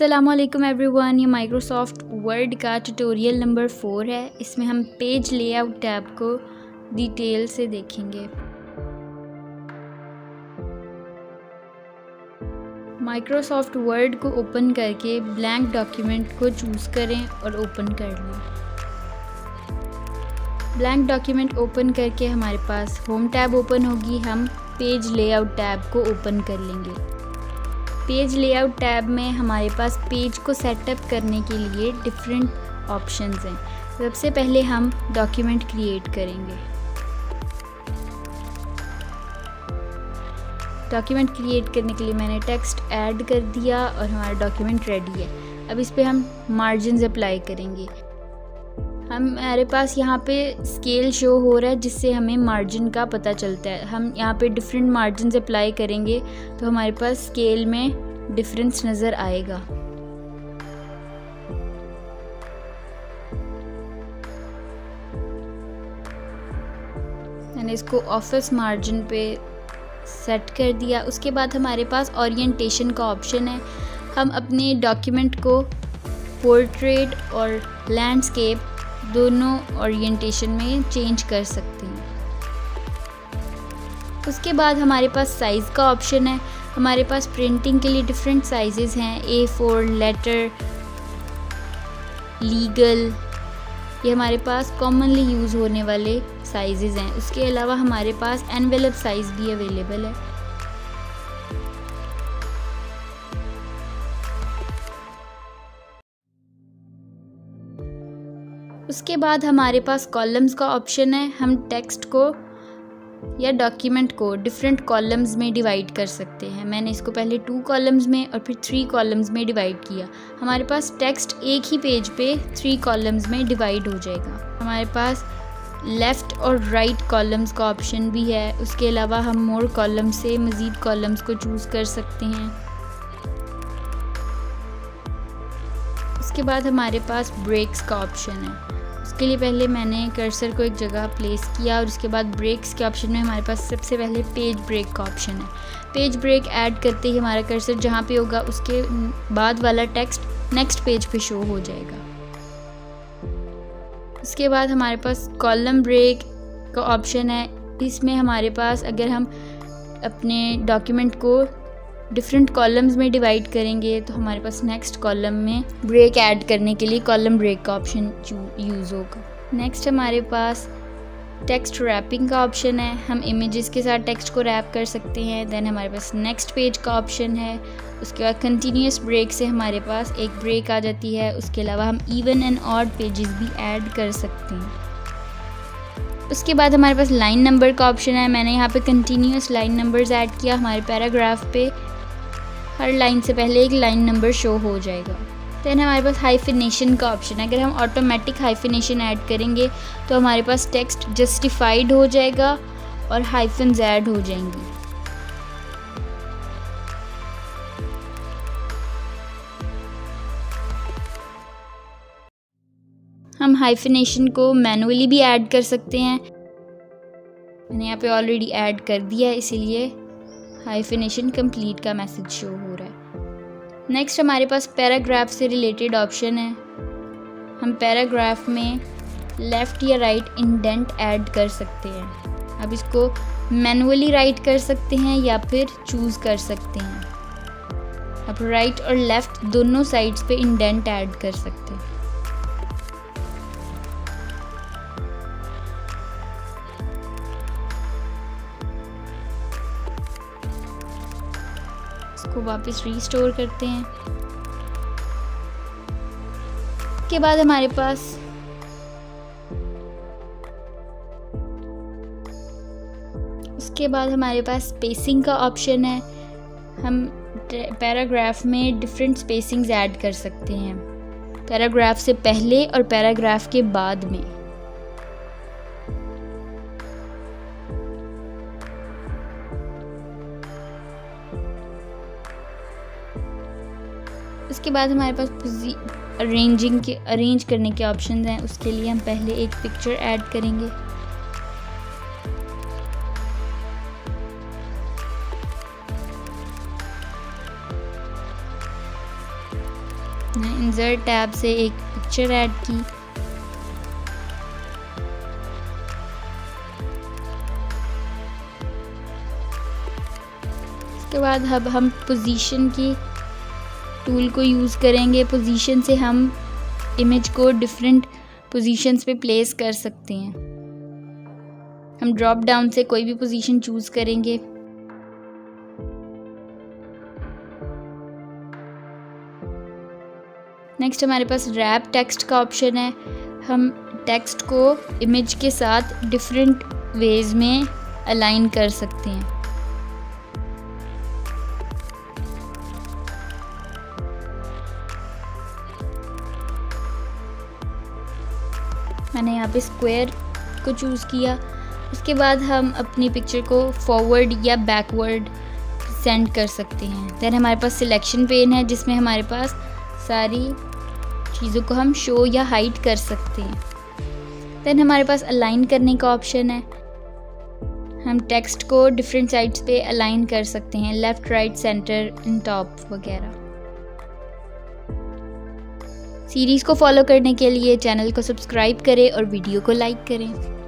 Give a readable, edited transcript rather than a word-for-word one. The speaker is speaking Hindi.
अस्सलामुअलैकुम एवरीवन, ये माइक्रोसॉफ्ट वर्ड का ट्यूटोरियल नंबर 4 है। इसमें हम पेज लेआउट टैब को डिटेल से देखेंगे। माइक्रोसॉफ्ट वर्ड को ओपन करके ब्लैंक डॉक्यूमेंट को चूज़ करें और ओपन कर लें। ब्लैंक डॉक्यूमेंट ओपन करके हमारे पास होम टैब ओपन होगी। हम पेज लेआउट टैब को ओपन कर लेंगे। पेज लेआउट टैब में हमारे पास पेज को सेटअप करने के लिए डिफरेंट ऑप्शंस हैं। सबसे पहले हम डॉक्यूमेंट क्रिएट करेंगे। डॉक्यूमेंट क्रिएट करने के लिए मैंने टेक्स्ट ऐड कर दिया और हमारा डॉक्यूमेंट रेडी है। अब इस पे हम मार्जिन्स अप्लाई करेंगे। हमारे पास यहाँ पे स्केल शो हो रहा है जिससे हमें मार्जिन का पता चलता है। हम यहाँ पे डिफरेंट मार्जिन्स अप्लाई करेंगे तो हमारे पास स्केल में डिफरेंस नज़र आएगा। मैंने इसको ऑफिस मार्जिन पे सेट कर दिया। उसके बाद हमारे पास ओरिएंटेशन का ऑप्शन है। हम अपने डॉक्यूमेंट को पोर्ट्रेट और लैंडस्केप दोनों ओरिएंटेशन में चेंज कर सकते हैं। उसके बाद हमारे पास साइज़ का ऑप्शन है। हमारे पास प्रिंटिंग के लिए डिफरेंट साइजेस हैं। A4, लेटर, लीगल, ये हमारे पास कॉमनली यूज़ होने वाले साइजेस हैं। उसके अलावा हमारे पास एनवेलप साइज़ भी अवेलेबल है। उसके बाद हमारे पास कॉलम्स का ऑप्शन है। हम टेक्स्ट को या डॉक्यूमेंट को डिफरेंट कॉलम्स में डिवाइड कर सकते हैं। मैंने इसको पहले 2 कॉलम्स में और फिर 3 कॉलम्स में डिवाइड किया। हमारे पास टेक्स्ट एक ही पेज पे 3 कॉलम्स में डिवाइड हो जाएगा। हमारे पास लेफ़्ट और राइट कॉलम्स का ऑप्शन भी है। उसके अलावा हम मोर कॉलम से मज़ीद कॉलम्स को चूज़ कर सकते हैं। उसके बाद हमारे पास ब्रेक्स का ऑप्शन है। उसके लिए पहले मैंने कर्सर को एक जगह प्लेस किया और उसके बाद ब्रेक्स के ऑप्शन में हमारे पास सबसे पहले पेज ब्रेक का ऑप्शन है। पेज ब्रेक ऐड करते ही हमारा कर्सर जहाँ पे होगा उसके बाद वाला टेक्स्ट नेक्स्ट पेज पे शो हो जाएगा। उसके बाद हमारे पास कॉलम ब्रेक का ऑप्शन है। इसमें हमारे पास अगर हम अपने डॉक्यूमेंट को डिफरेंट कॉलम्स में डिवाइड करेंगे तो हमारे पास नेक्स्ट कॉलम में ब्रेक ऐड करने के लिए कॉलम ब्रेक का ऑप्शन यूज़ होगा। नेक्स्ट हमारे पास टेक्स्ट रैपिंग का ऑप्शन है। हम इमेजेस के साथ टेक्स्ट को रैप कर सकते हैं। देन हमारे पास नेक्स्ट पेज का ऑप्शन है। उसके बाद कंटिन्यूस ब्रेक से हमारे पास एक ब्रेक आ जाती है। उसके अलावा हम इवन एंड ऑड पेजेस भी ऐड कर सकते हैं। उसके बाद हमारे पास लाइन नंबर का ऑप्शन है। मैंने यहाँ पे कंटिन्यूस लाइन नंबर्स ऐड किया। हमारे पैराग्राफ पे हर लाइन से पहले एक लाइन नंबर शो हो जाएगा। देन हमारे पास हाइफिनेशन का ऑप्शन है। अगर हम ऑटोमेटिक हाइफिनेशन ऐड करेंगे तो हमारे पास टेक्स्ट जस्टिफाइड हो जाएगा और हाइफन्स ऐड हो जाएंगी। हम हाइफिनेशन को मैनुअली भी ऐड कर सकते हैं। मैंने यहाँ पे ऑलरेडी ऐड कर दिया है, इसीलिए हाइफिनेशन कंप्लीट का मैसेज शो हो रहा है। नेक्स्ट हमारे पास पैराग्राफ से रिलेटेड ऑप्शन है। हम पैराग्राफ में लेफ़्ट या राइट इंडेंट ऐड कर सकते हैं। अब इसको मैनुअली राइट कर सकते हैं या फिर चूज़ कर सकते हैं। अब राइट और लेफ़्ट दोनों साइड्स पे इंडेंट ऐड कर सकते हैं। इसको वापस रीस्टोर करते हैं। उसके बाद हमारे पास स्पेसिंग का ऑप्शन है। हम पैराग्राफ में डिफरेंट स्पेसिंग्स ऐड कर सकते हैं, पैराग्राफ से पहले और पैराग्राफ के बाद में। उसके बाद हमारे पास अरेंज करने के ऑप्शन हैं। उसके लिए हम पहले एक पिक्चर ऐड करेंगे। इंसर्ट टैब से एक पिक्चर ऐड की। उसके बाद अब हम पोजीशन की टूल को यूज़ करेंगे। पोजीशन से हम इमेज को डिफरेंट पोजीशंस पे प्लेस कर सकते हैं। हम ड्रॉप डाउन से कोई भी पोजीशन चूज़ करेंगे। नेक्स्ट हमारे पास रैप टेक्स्ट का ऑप्शन है। हम टेक्स्ट को इमेज के साथ डिफरेंट वेज में अलाइन कर सकते हैं। मैंने यहाँ पे स्क्वायर को चूज़ किया। उसके बाद हम अपनी पिक्चर को फॉरवर्ड या बैकवर्ड सेंड कर सकते हैं। देन हमारे पास सिलेक्शन पेन है जिसमें हमारे पास सारी चीज़ों को हम शो या हाइड कर सकते हैं। देन हमारे पास अलाइन करने का ऑप्शन है। हम टेक्स्ट को डिफरेंट साइड्स पे अलाइन कर सकते हैं, left, right, centre and top वगैरह। सीरीज़ को फॉलो करने के लिए चैनल को सब्सक्राइब करें और वीडियो को लाइक करें।